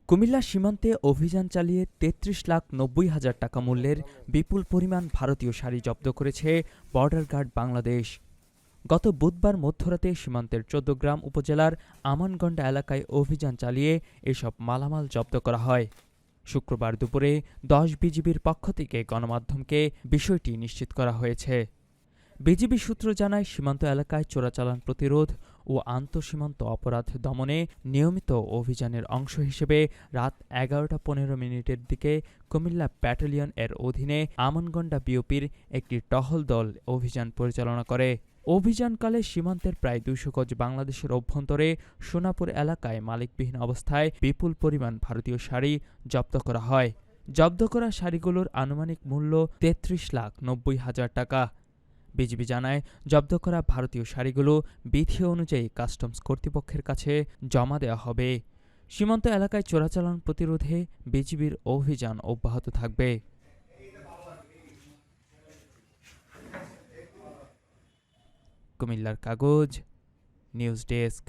কুমিল্লা সীমান্তে অভিযান চালিয়ে ৩৩,৯০,০০০ টাকা মূল্যের বিপুল পরিমাণ ভারতীয় শাড়ি জব্দ করেছে বর্ডার গার্ড বাংলাদেশ। গত বুধবার মধ্যরাতে সীমান্তের ১৪গ্রাম উপজেলার আমানগন্ডা এলাকায় অভিযান চালিয়ে এসব মালামাল জব্দ করা হয়। শুক্রবার দুপুরে ১০ বিজিবির পক্ষ থেকে গণমাধ্যমকে বিষয়টি নিশ্চিত করা হয়েছে। বিজিবি সূত্র জানায়, সীমান্ত এলাকায় চোরাচালান প্রতিরোধ ও আন্তঃসীমান্ত অপরাধ দমনে নিয়মিত অভিযানের অংশ হিসেবে রাত ১১টা ১৫ মিনিটের দিকে কুমিল্লা ব্যাটালিয়ন এর অধীনে আমানগন্ডা বিওপির একটি টহল দল অভিযান পরিচালনা করে। অভিযানকালে সীমান্তের প্রায় ২০০ গজ বাংলাদেশের অভ্যন্তরে সোনাপুর এলাকায় মালিকবিহীন অবস্থায় বিপুল পরিমাণ ভারতীয় শাড়ি জব্দ করা হয়। জব্দ করা শাড়িগুলোর আনুমানিক মূল্য ৩৩,৯০,০০০ টাকা। বিজিবি জানায়, জব্দ করা ভারতীয় শাড়িগুলো বিধি অনুযায়ী কাস্টমস কর্তৃপক্ষের কাছে জমা দেওয়া হবে। সীমান্ত এলাকায় চোরাচালান প্রতিরোধে বিজিবির অভিযান অব্যাহত থাকবে। কুমিল্লার কাগজ, নিউজ ডেস্ক।